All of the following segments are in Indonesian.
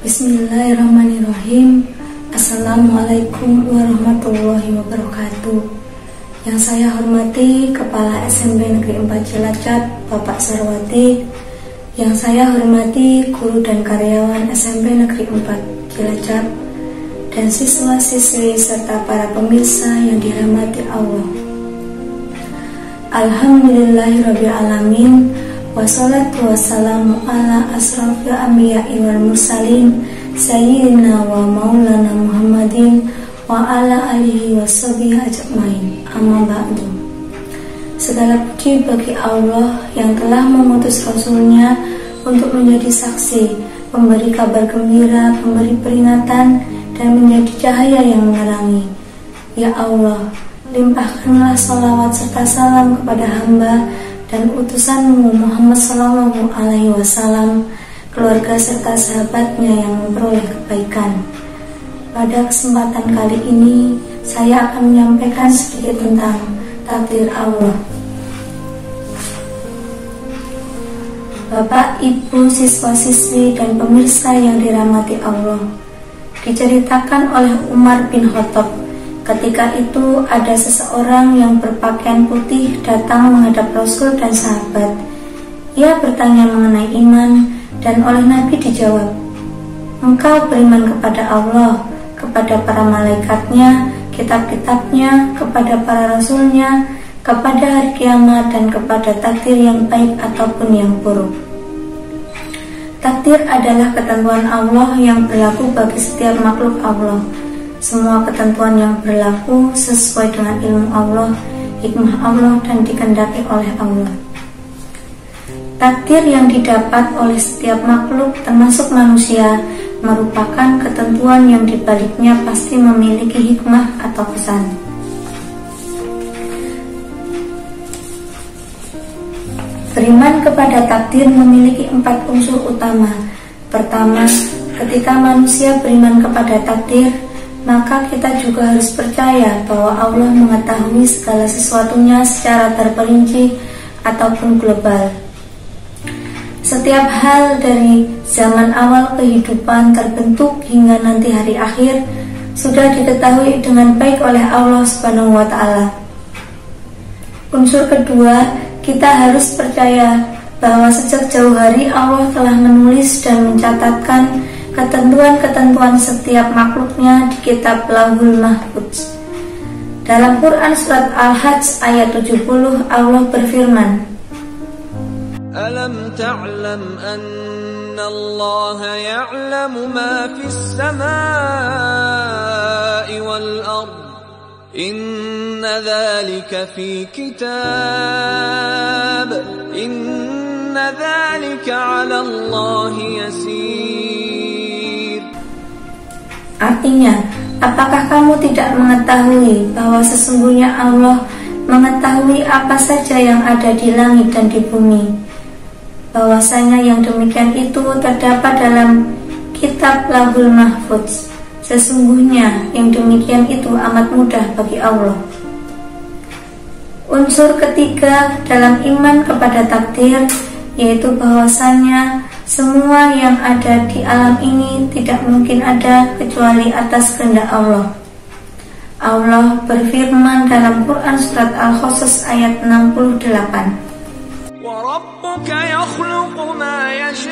Bismillahirrahmanirrahim. Assalamualaikum warahmatullahi wabarakatuh. Yang saya hormati Kepala SMP Negeri 4 Cilacap, Bapak Sarwati. Yang saya hormati guru dan karyawan SMP Negeri 4 Cilacap, dan siswa-siswi serta para pemirsa yang dirahmati Allah. Alhamdulillahirabbil alamin. Wassalatu wassalamu ala asrafil anbiya'i wal mursalin sayyidina wa maulana Muhammadin wa ala alihi washabihi ajmain. Amma ba'du. Segala puji bagi Allah yang telah mengutus Rasulnya untuk menjadi saksi, memberi kabar gembira, memberi peringatan, dan menjadi cahaya yang menerangi. Ya Allah, limpahkanlah salawat serta salam kepada hamba dan utusanmu Muhammad Sallallahu Alaihi Wasallam, keluarga serta sahabatnya yang memperoleh kebaikan. Pada kesempatan kali ini, saya akan menyampaikan sedikit tentang takdir Allah. Bapak, Ibu, siswa-siswi, dan pemirsa yang dirahmati Allah, diceritakan oleh Umar bin Khattab. Ketika itu ada seseorang yang berpakaian putih datang menghadap Rasul dan sahabat. Ia bertanya mengenai iman, dan oleh Nabi dijawab, "Engkau beriman kepada Allah, kepada para malaikatnya, kitab-kitabnya, kepada para rasulnya, kepada hari kiamat, dan kepada takdir yang baik ataupun yang buruk." Takdir adalah ketentuan Allah yang berlaku bagi setiap makhluk Allah. Semua ketentuan yang berlaku sesuai dengan ilmu Allah, hikmah Allah, dan dikehendaki oleh Allah. Takdir yang didapat oleh setiap makhluk termasuk manusia merupakan ketentuan yang dibaliknya pasti memiliki hikmah atau pesan. Beriman kepada takdir memiliki 4 unsur utama. Pertama, ketika manusia beriman kepada takdir, maka kita juga harus percaya bahwa Allah mengetahui segala sesuatunya secara terperinci ataupun global. Setiap hal dari zaman awal kehidupan terbentuk hingga nanti hari akhir sudah diketahui dengan baik oleh Allah Subhanahu wa Ta'ala. Unsur kedua, kita harus percaya bahwa sejak jauh hari Allah telah menulis dan mencatatkan ketentuan-ketentuan setiap makhluknya di kitab Lauhul Mahfuz. Dalam Quran surat Al-Hajj ayat 70, Allah berfirman, Alam ta'lam anna Allah ya'lamu ma fis samai wal ard. Inna dhalika fi kitab. Inna dhalika 'ala Allah yasir. Artinya, apakah kamu tidak mengetahui bahwa sesungguhnya Allah mengetahui apa saja yang ada di langit dan di bumi? Bahwasanya yang demikian itu terdapat dalam kitab Lauhul Mahfuz. Sesungguhnya yang demikian itu amat mudah bagi Allah. Unsur ketiga dalam iman kepada takdir, yaitu bahwasanya semua yang ada di alam ini tidak mungkin ada kecuali atas kehendak Allah. Allah berfirman dalam Quran surat Al-Qasas ayat 68. Wa rabbuka yakhluqu ma yasha'u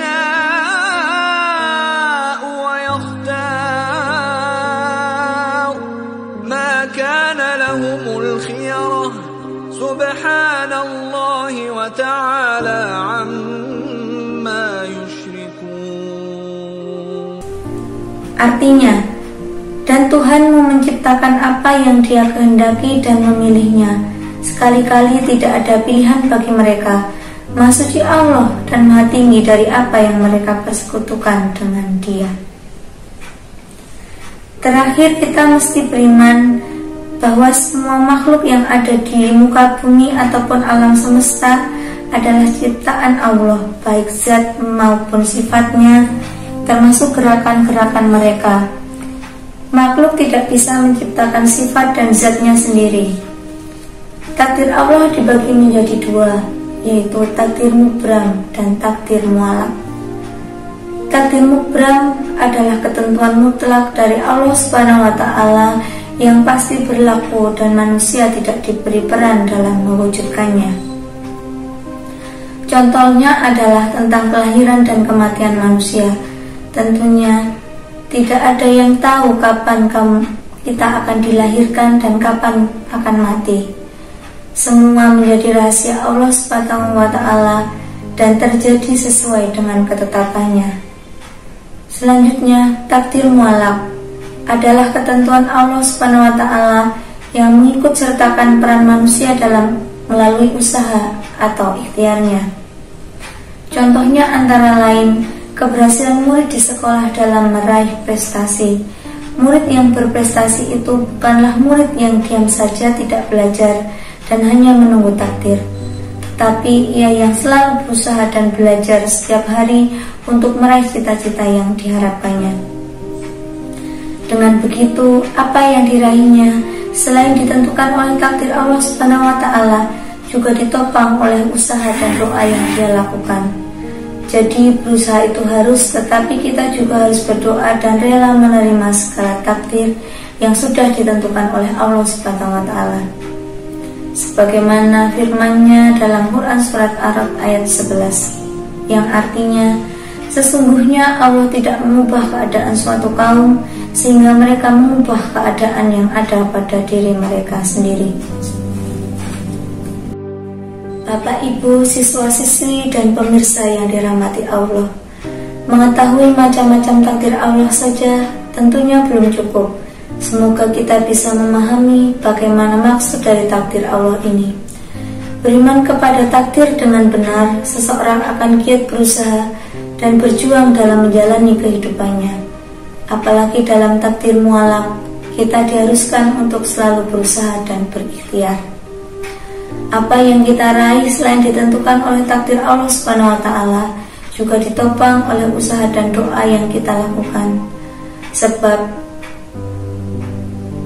wa yakhtar. Ma kana lahumul khiyarah. Subhanallahi wa ta'ala amma yushrikun. Artinya, dan Tuhanmu menciptakan apa yang Dia kehendaki dan memilihnya. Sekali-kali tidak ada pilihan bagi mereka. Maha suci Allah dan maha tinggi dari apa yang mereka persekutukan dengan Dia. Terakhir, kita mesti beriman bahwa semua makhluk yang ada di muka bumi ataupun alam semesta adalah ciptaan Allah, baik zat maupun sifatnya, termasuk gerakan-gerakan mereka. Makhluk tidak bisa menciptakan sifat dan zatnya sendiri. Takdir Allah dibagi menjadi 2, yaitu takdir mubram dan takdir mualaf. Takdir mubram adalah ketentuan mutlak dari Allah Subhanahu wa Ta'ala yang pasti berlaku dan manusia tidak diberi peran dalam mewujudkannya. Contohnya adalah tentang kelahiran dan kematian manusia. Tentunya tidak ada yang tahu kapan kita akan dilahirkan dan kapan akan mati. Semua menjadi rahasia Allah Subhanahu wa Ta'ala dan terjadi sesuai dengan ketetapannya. Selanjutnya, takdir mualak adalah ketentuan Allah Subhanahu wa Ta'ala yang mengikut sertakan peran manusia dalam melalui usaha atau ikhtiarnya. Contohnya antara lain keberhasilan murid di sekolah dalam meraih prestasi. Murid yang berprestasi itu bukanlah murid yang diam saja tidak belajar dan hanya menunggu takdir, tetapi ia yang selalu berusaha dan belajar setiap hari untuk meraih cita-cita yang diharapkannya. Dengan begitu, apa yang diraihnya selain ditentukan oleh takdir Allah Subhanahu wa Ta'ala juga ditopang oleh usaha dan doa yang dia lakukan. Jadi berusaha itu harus, tetapi kita juga harus berdoa dan rela menerima segala takdir yang sudah ditentukan oleh Allah Subhanahu wa Ta'ala. Sebagaimana firman-Nya dalam Quran surat Araf ayat 11, yang artinya, sesungguhnya Allah tidak mengubah keadaan suatu kaum sehingga mereka mengubah keadaan yang ada pada diri mereka sendiri. Bapak, Ibu, siswa-siswi dan pemirsa yang dirahmati Allah, mengetahui macam-macam takdir Allah saja tentunya belum cukup. Semoga kita bisa memahami bagaimana maksud dari takdir Allah ini. Beriman kepada takdir dengan benar, seseorang akan giat berusaha dan berjuang dalam menjalani kehidupannya. Apalagi dalam takdir mualak, kita diharuskan untuk selalu berusaha dan berikhtiar. Apa yang kita raih selain ditentukan oleh takdir Allah Subhanahu wa Ta'ala juga ditopang oleh usaha dan doa yang kita lakukan. Sebab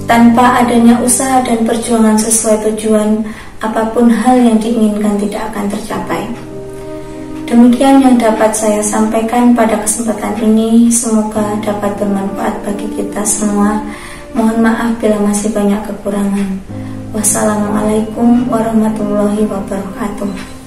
tanpa adanya usaha dan perjuangan sesuai tujuan, apapun hal yang diinginkan tidak akan tercapai. Demikian yang dapat saya sampaikan pada kesempatan ini. Semoga dapat bermanfaat bagi kita semua. Mohon maaf bila masih banyak kekurangan. Wassalamualaikum warahmatullahi wabarakatuh.